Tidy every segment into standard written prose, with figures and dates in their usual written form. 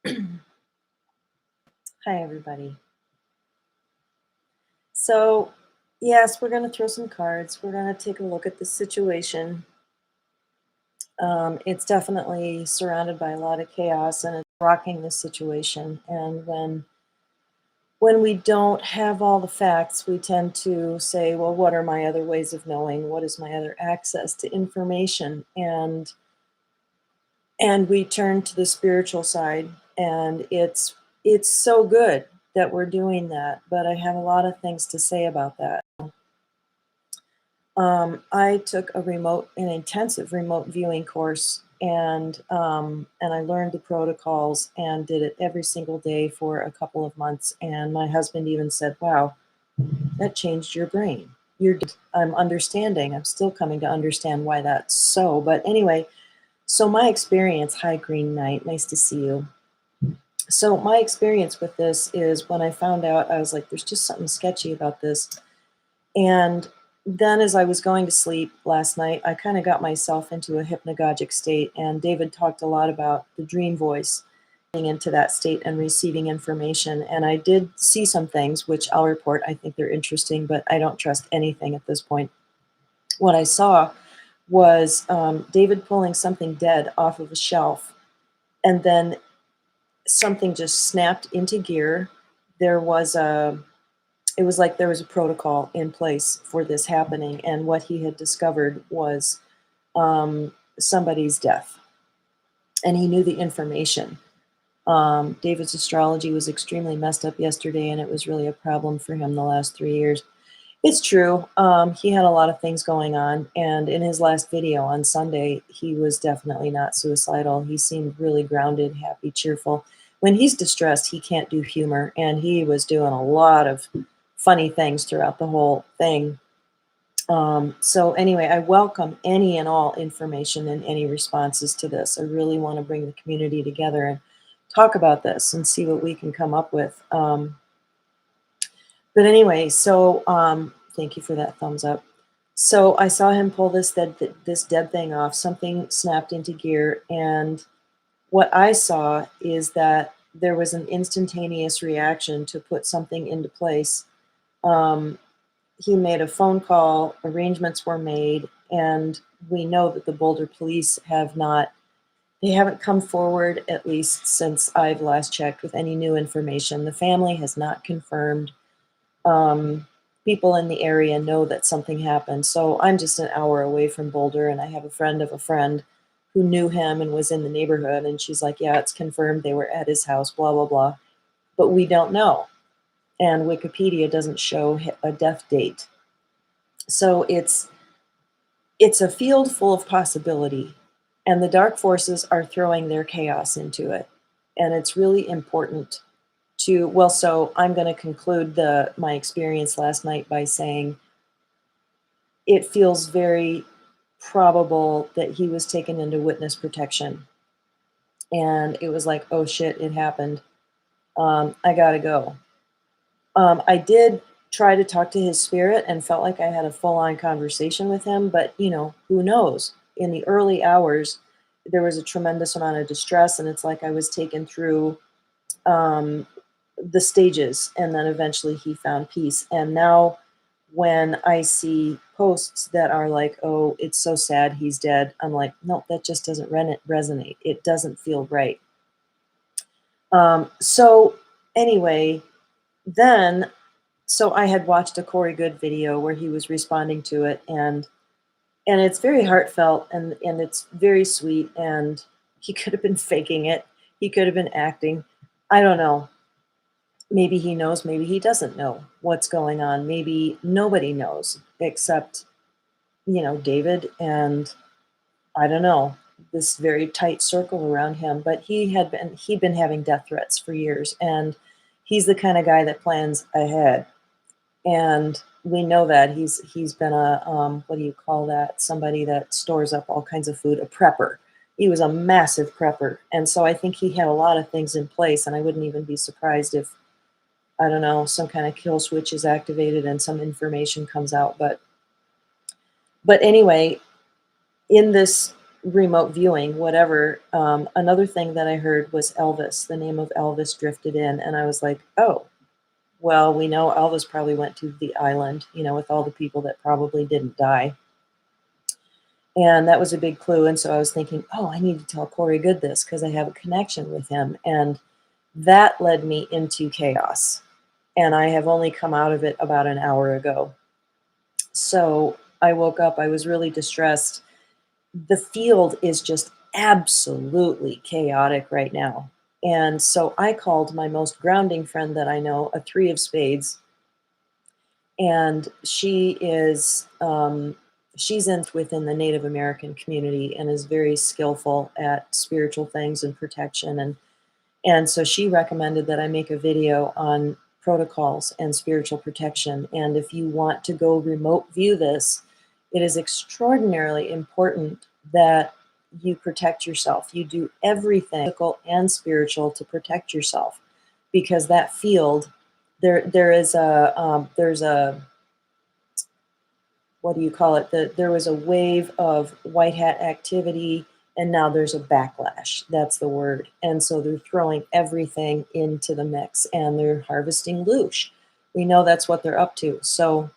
Hi, everybody. So, yes, we're going to throw some cards. We're going to take a look at the situation. It's definitely surrounded by a lot of chaos and it's rocking the situation. And when we don't have all the facts, we tend to say, well, what are my other ways of knowing? What is my other access to information? And we turn to the spiritual side, and it's so good that we're doing that. But I have a lot of things to say about that. I took an intensive remote viewing course, and I learned the protocols and did it every single day for a couple of months. And my husband even said, "Wow, that changed your brain. I'm understanding. I'm still coming to understand why that's so." But anyway, so my experience. Hi, Green Knight. Nice to see you. So my experience with this is when I found out, I was like, "There's just something sketchy about this." And then as I was going to sleep last night, I kind of got myself into a hypnagogic state. And David talked a lot about the dream voice, getting into that state and receiving information. And I did see some things, which I'll report. I think they're interesting, but I don't trust anything at this point. What I saw was David pulling something dead off of a shelf. And then something just snapped into gear. There was a It was like there was a protocol in place for this happening, and what he had discovered was somebody's death, and he knew the information. David's astrology was extremely messed up yesterday, and it was really a problem for him the last 3 years. It's true. He had a lot of things going on, and in his last video on Sunday, he was definitely not suicidal. He seemed really grounded, happy, cheerful. When he's distressed, he can't do humor, and he was doing a lot of funny things throughout the whole thing. So anyway, I welcome any and all information and any responses to this. I really want to bring the community together and talk about this and see what we can come up with. But anyway, so thank you for that thumbs up. So I saw him pull this dead thing off. Something snapped into gear, and what I saw is that there was an instantaneous reaction to put something into place. Um, he made a phone call, arrangements were made, and we know that the Boulder police they haven't come forward, at least since I've last checked, with any new information. The family has not confirmed. um, People in the area know that something happened. So I'm just an hour away from Boulder, and I have a friend of a friend who knew him and was in the neighborhood. And she's like, "Yeah, it's confirmed. They were at his house, blah, blah, blah." But we don't know. And Wikipedia doesn't show a death date. So it's a field full of possibility, and the dark forces are throwing their chaos into it. And it's really important so I'm going to conclude my experience last night by saying it feels very probable that he was taken into witness protection. And it was like, oh shit, it happened. I gotta go. I did try to talk to his spirit and felt like I had a full on conversation with him, but who knows? In the early hours, there was a tremendous amount of distress, and it's like I was taken through um, the stages, and then eventually he found peace. And now, when I see posts that are like, "Oh, it's so sad, he's dead," I'm like, no, that just doesn't resonate. It doesn't feel right. So anyway, then so I had watched a Corey Good video where he was responding to it, and it's very heartfelt, and it's very sweet, and he could have been faking it. He could have been acting. I don't know. Maybe he knows, maybe he doesn't know what's going on. Maybe nobody knows except, David and, I don't know, this very tight circle around him. But he'd been having death threats for years, and he's the kind of guy that plans ahead. And we know that he's been a what do you call that? Somebody that stores up all kinds of food, a prepper. He was a massive prepper, and so I think he had a lot of things in place. And I wouldn't even be surprised if, I don't know, some kind of kill switch is activated and some information comes out. But anyway, in this remote viewing, whatever, another thing that I heard was Elvis. The name of Elvis drifted in, and I was like, oh, well, we know Elvis probably went to the island, you know, with all the people that probably didn't die. And that was a big clue. And so I was thinking, oh, I need to tell Corey Good this because I have a connection with him. And that led me into chaos. And I have only come out of it about an hour ago. So I woke up, I was really distressed. The field is just absolutely chaotic right now. And so I called my most grounding friend that I know, a 3 of spades, and she is she's within the Native American community and is very skillful at spiritual things and protection, and so she recommended that I make a video on protocols and spiritual protection. And if you want to go remote view this, it is extraordinarily important that you protect yourself. You do everything physical and spiritual to protect yourself, because that field, there's a, what do you call it? There was a wave of white hat activity, and now there's a backlash. That's the word. And so they're throwing everything into the mix, and they're harvesting loosh. We know that's what they're up to. So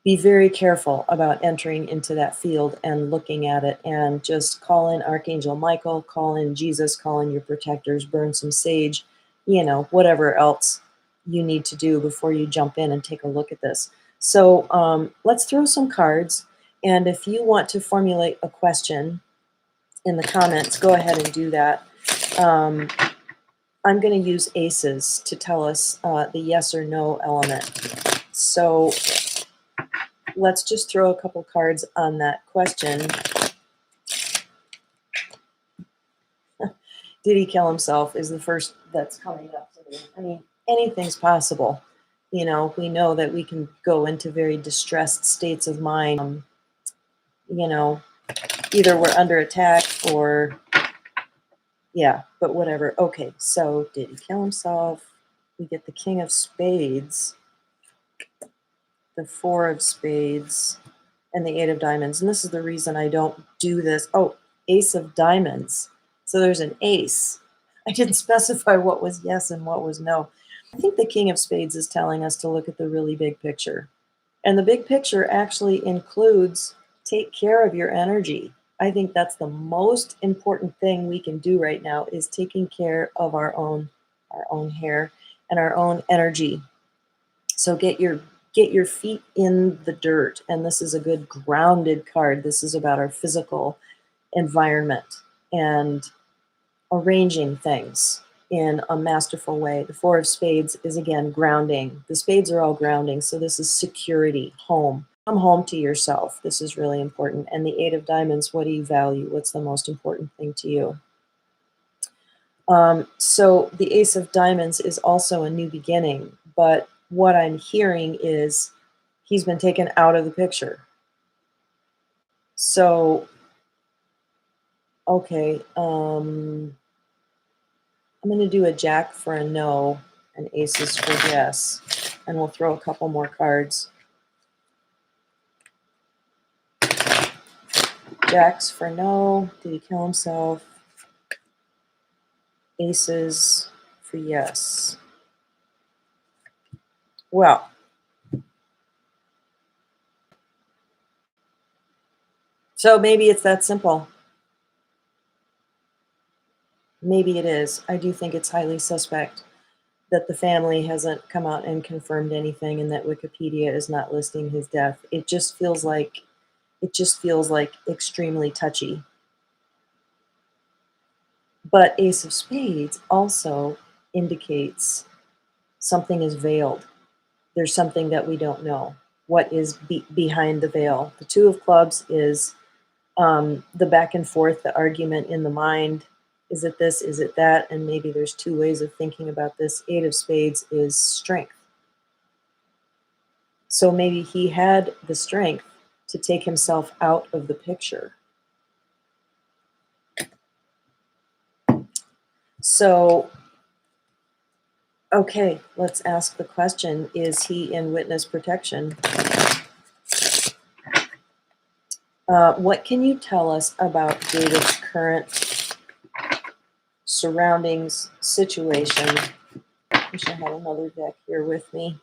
be very careful about entering into that field and looking at it, and just call in Archangel Michael, call in Jesus, call in your protectors, burn some sage, you know, whatever else you need to do before you jump in and take a look at this. So let's throw some cards. And if you want to formulate a question in the comments, go ahead and do that. I'm going to use aces to tell us the yes or no element. So let's just throw a couple cards on that question. Did he kill himself is the first that's coming up to me. I mean, anything's possible. You know, we know that we can go into very distressed states of mind. You know, either we're under attack or, yeah, but whatever. Okay, so did he kill himself? We get the King of Spades, the 4 of Spades, and the 8 of Diamonds. And this is the reason I don't do this. Oh, Ace of Diamonds. So there's an ace. I didn't specify what was yes and what was no. I think the King of Spades is telling us to look at the really big picture. And the big picture actually includes take care of your energy. I think that's the most important thing we can do right now, is taking care of our own hair and our own energy. So get your feet in the dirt. And this is a good grounded card. This is about our physical environment and arranging things in a masterful way. The 4 of Spades is, again, grounding. The spades are all grounding. So this is security, home. Come home to yourself. This is really important. And the 8 of Diamonds, what do you value? What's the most important thing to you? So the Ace of Diamonds is also a new beginning. But what I'm hearing is he's been taken out of the picture. So, okay, I'm going to do a jack for a no and aces for yes, and we'll throw a couple more cards. Jacks for no. Did he kill himself? Aces for yes. Well, so maybe it's that simple. Maybe it is. I do think it's highly suspect that the family hasn't come out and confirmed anything, and that Wikipedia is not listing his death. It just feels like extremely touchy. But Ace of Spades also indicates something is veiled. There's something that we don't know. What is behind the veil? The 2 of Clubs is the back and forth, the argument in the mind. Is it this? Is it that? And maybe there's 2 ways of thinking about this. 8 of Spades is strength. So maybe he had the strength to take himself out of the picture. So, okay, let's ask the question, is he in witness protection? What can you tell us about David's current surroundings, situation? I wish I had another deck here with me.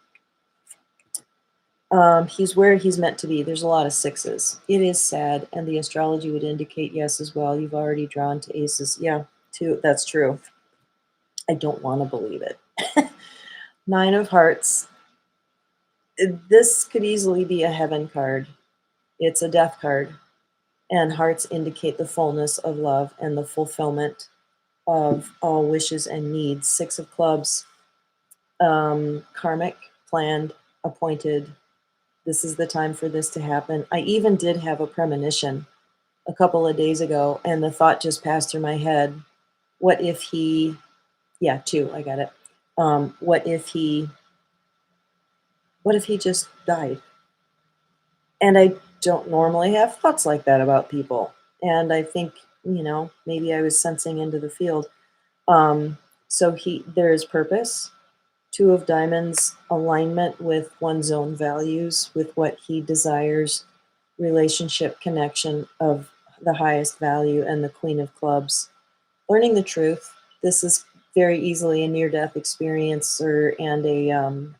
He's where he's meant to be. There's a lot of sixes. It is sad, and the astrology would indicate yes as well. You've already drawn to aces. Yeah, two. That's true. I don't want to believe it. Nine of Hearts. This could easily be a heaven card. It's a death card, and hearts indicate the fullness of love and the fulfillment of all wishes and needs. Six of Clubs, karmic, planned, appointed. This is the time for this to happen. I even did have a premonition a couple of days ago, and the thought just passed through my head. What if he, yeah, two, I got it. What if he just died? And I don't normally have thoughts like that about people. And I think, maybe I was sensing into the field. So there is purpose. Two of Diamonds, alignment with one's own values, with what he desires, relationship connection of the highest value, and the Queen of Clubs. Learning the truth. This is very easily a near-death experience and a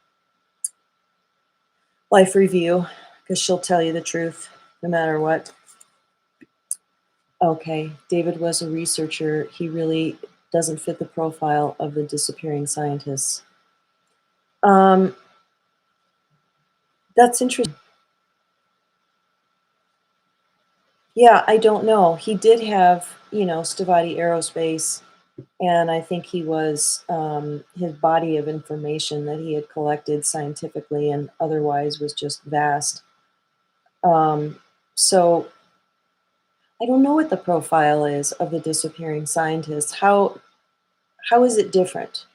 life review, because she'll tell you the truth no matter what. Okay, David was a researcher. He really doesn't fit the profile of the disappearing scientists. That's interesting. Yeah, I don't know. He did have, Stavati Aerospace, and I think he was his body of information that he had collected scientifically and otherwise was just vast. So I don't know what the profile is of the disappearing scientists. How is it different?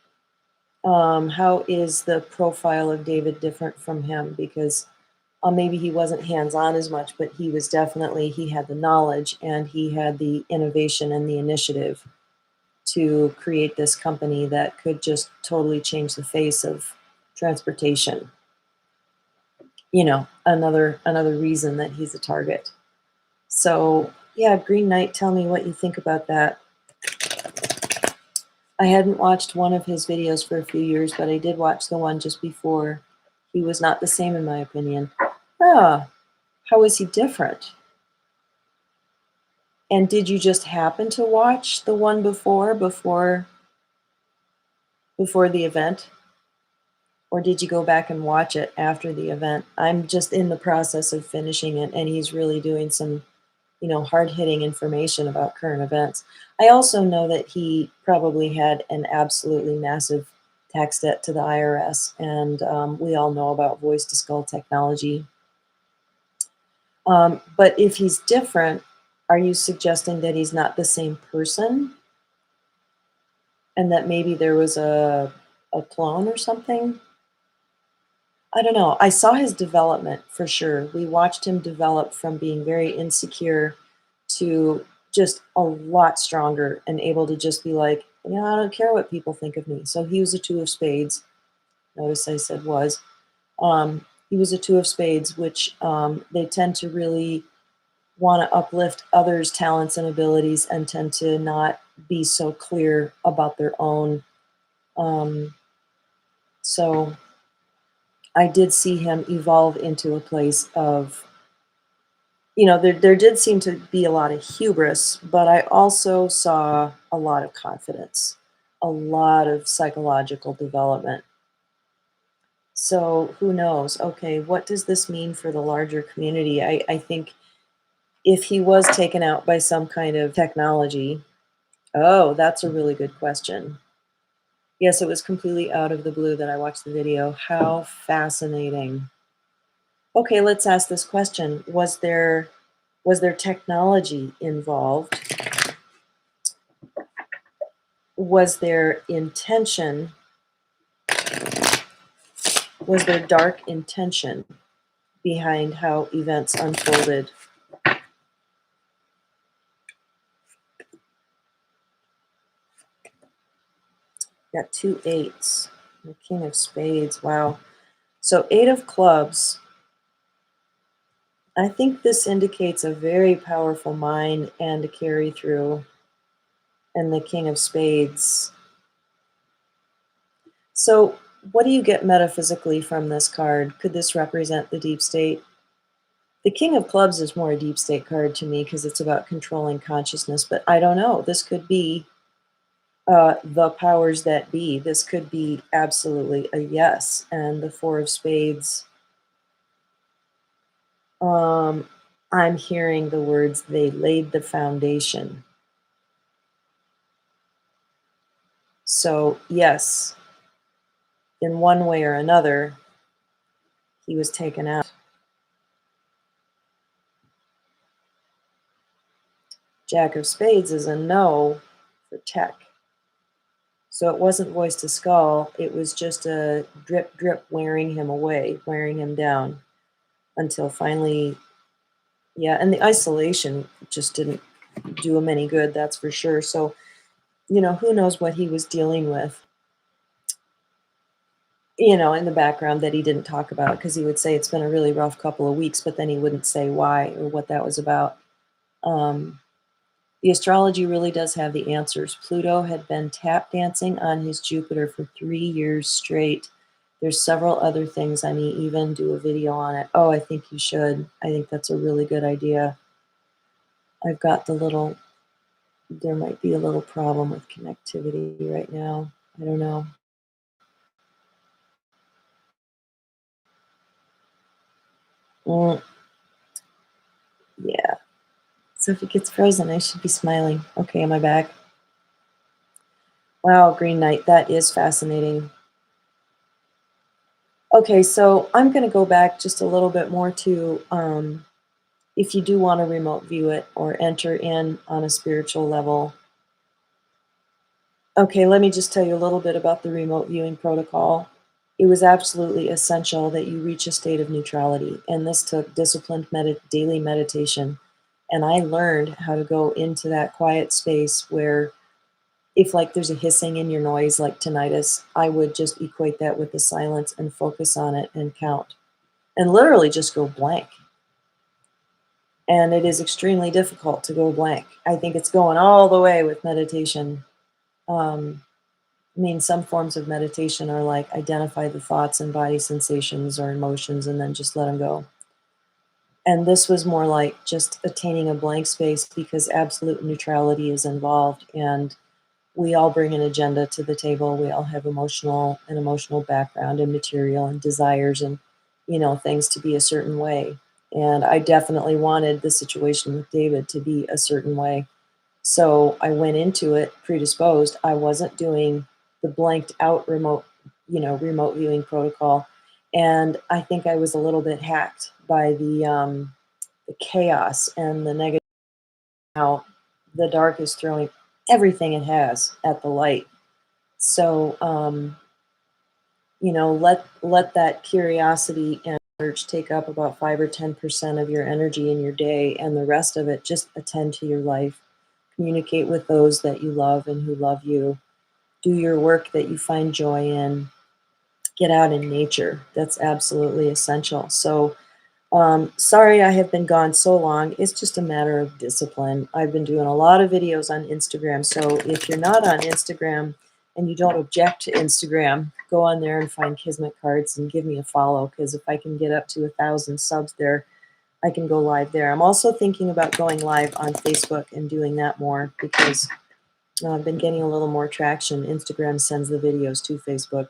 How is the profile of David different from him? Because maybe he wasn't hands-on as much, but he had the knowledge and he had the innovation and the initiative to create this company that could just totally change the face of transportation. Another reason that he's a target. So yeah, Green Knight, tell me what you think about that. I hadn't watched one of his videos for a few years, but I did watch the one just before. He was not the same, in my opinion. How is he different? And did you just happen to watch the one before the event? Or did you go back and watch it after the event? I'm just in the process of finishing it, and he's really doing some, hard-hitting information about current events. I also know that he probably had an absolutely massive tax debt to the IRS, and we all know about voice-to-skull technology. But if he's different, are you suggesting that he's not the same person? And that maybe there was a clone or something? I don't know. I saw his development for sure. We watched him develop from being very insecure to just a lot stronger and able to just be like, I don't care what people think of me. So he was a two of spades. Notice I said was. He was a two of spades, which they tend to really want to uplift others' talents and abilities and tend to not be so clear about their own. So I did see him evolve into a place of, there did seem to be a lot of hubris, but I also saw a lot of confidence, a lot of psychological development. So who knows? Okay, what does this mean for the larger community? I think if he was taken out by some kind of technology, that's a really good question. Yes, it was completely out of the blue that I watched the video. How fascinating. Okay, let's ask this question. Was there technology involved? Was there intention? Was there dark intention behind how events unfolded? Got 2 8s. The King of Spades. Wow. So 8 of Clubs. I think this indicates a very powerful mind and a carry through, and the King of Spades. So, what do you get metaphysically from this card? Could this represent the deep state? The King of Clubs is more a deep state card to me because it's about controlling consciousness, but I don't know. This could be the powers that be. This could be absolutely a yes. And the Four of Spades, um, I'm hearing the words, they laid the foundation. So, yes, in one way or another, he was taken out. Jack of Spades is a no for tech. So it wasn't voice to skull, it was just a drip, drip wearing him away, wearing him down until finally, yeah, and the isolation just didn't do him any good, that's for sure. So, who knows what he was dealing with, in the background that he didn't talk about because he would say it's been a really rough couple of weeks, but then he wouldn't say why or what that was about. Um, The astrology really does have the answers. Pluto had been tap dancing on his Jupiter for 3 years straight. There's several other things. I may even do a video on it. Oh, I think you should. I think that's a really good idea. I've got there might be a little problem with connectivity right now. I don't know. Mm, yeah. So if it gets frozen, I should be smiling. Okay, am I back? Wow, Green Knight, that is fascinating. Okay, so I'm going to go back just a little bit more to if you do want to remote view it or enter in on a spiritual level. Okay, let me just tell you a little bit about the remote viewing protocol. It was absolutely essential that you reach a state of neutrality, and this took disciplined daily meditation. And I learned how to go into that quiet space where, if like there's a hissing in your noise, like tinnitus, I would just equate that with the silence and focus on it and count, and literally just go blank. And it is extremely difficult to go blank. I think it's going all the way with meditation. Um, I mean, some forms of meditation are like identify the thoughts and body sensations or emotions and then just let them go. And this was more like just attaining a blank space because absolute neutrality is involved. And we all bring an agenda to the table. We all have an emotional background and material and desires and, things to be a certain way. And I definitely wanted the situation with David to be a certain way. So I went into it predisposed. I wasn't doing the blanked out remote viewing protocol. And I think I was a little bit hacked by the chaos and the negative. How the dark is throwing everything it has at the light. So let that curiosity and urge take up about 5 or 10% of your energy in your day, and the rest of it just attend to your life. Communicate with those that you love and who love you. Do your work that you find joy in. Get out in nature. That's absolutely essential. So, sorry I have been gone so long. It's just a matter of discipline. I've been doing a lot of videos on Instagram. So, if you're not on Instagram and you don't object to Instagram, go on there and find Kismet cards and give me a follow. Because if I can get up to 1,000 subs there, I can go live there. I'm also thinking about going live on Facebook and doing that more because I've been getting a little more traction. Instagram sends the videos to Facebook,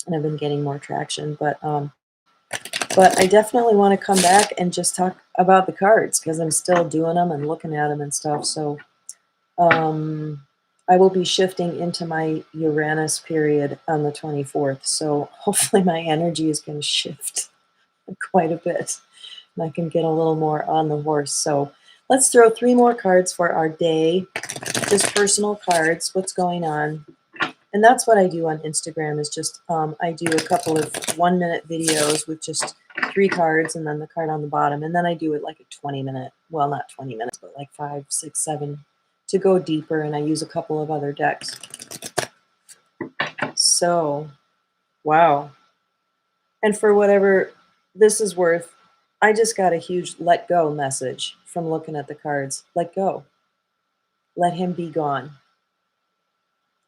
and I've been getting more traction. But I definitely want to come back and just talk about the cards because I'm still doing them and looking at them and stuff. So I will be shifting into my Uranus period on the 24th. So hopefully my energy is going to shift quite a bit and I can get a little more on the horse. So let's throw 3 more cards for our day. Just personal cards. What's going on? And that's what I do on Instagram is just I do a couple of 1-minute videos with just 3 cards and then the card on the bottom. And then I do it like a 20-minute, well, not 20 minutes, but like 5, 6, 7 to go deeper. And I use a couple of other decks. So, wow. And for whatever this is worth, I just got a huge let go message from looking at the cards. Let go. Let him be gone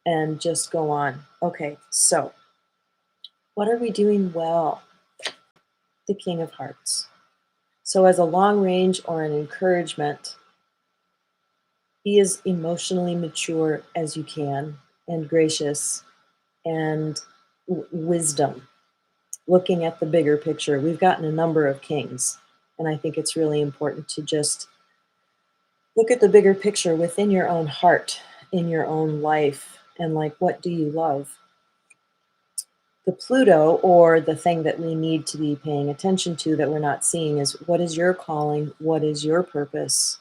and just go on. Okay, so what are we doing well? The King of Hearts. So, as a long range or an encouragement, be as emotionally mature as you can and gracious and wisdom, looking at the bigger picture. We've gotten a number of kings, and I think it's really important to just look at the bigger picture within your own heart, in your own life, and like, what do you love? The Pluto, or the thing that we need to be paying attention to that we're not seeing, is what is your calling? What is your purpose?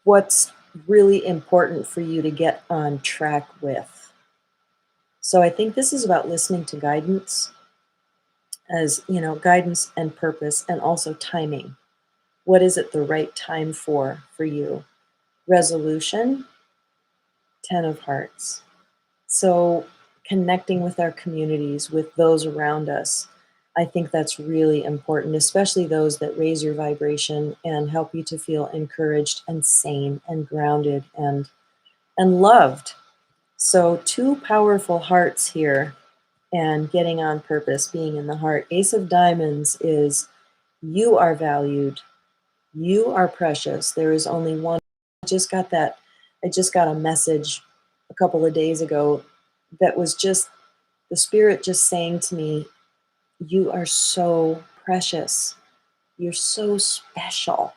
What's really important for you to get on track with? So I think this is about listening to guidance, as you know, guidance and purpose, and also timing. What is it the right time for you? Resolution, 10 of Hearts. So connecting with our communities, with those around us, I think that's really important, especially those that raise your vibration and help you to feel encouraged and sane and grounded and loved. So two powerful hearts here, and getting on purpose, being in the heart. Ace of Diamonds is you are valued, you are precious. There is only one. I just got that. I just got a message a couple of days ago that was just the spirit just saying to me, you are so precious. You're so special.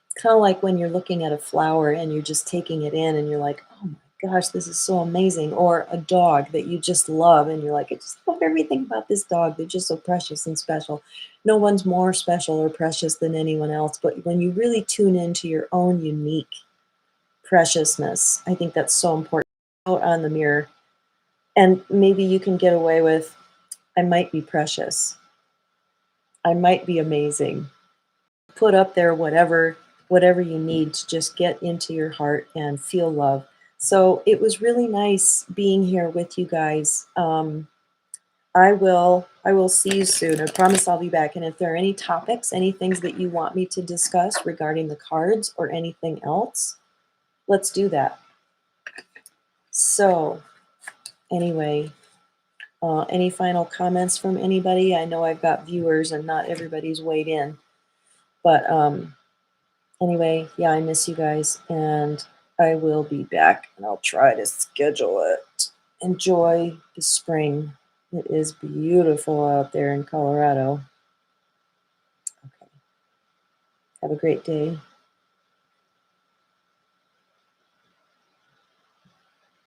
It's kind of like when you're looking at a flower and you're just taking it in and you're like, oh my gosh, this is so amazing. Or a dog that you just love and you're like, I just love everything about this dog. They're just so precious and special. No one's more special or precious than anyone else. But when you really tune into your own unique preciousness, I think that's so important. Out on the mirror. And maybe you can get away with, I might be precious. I might be amazing. Put up there whatever you need to just get into your heart and feel love. So it was really nice being here with you guys. I will see you soon. I promise I'll be back. And if there are any topics, any things that you want me to discuss regarding the cards or anything else, let's do that. So anyway, any final comments from anybody? I know I've got viewers and not everybody's weighed in, but anyway, yeah, I miss you guys, and I will be back, and I'll try to schedule it. Enjoy the spring. It is beautiful out there in Colorado. Okay. Have a great day.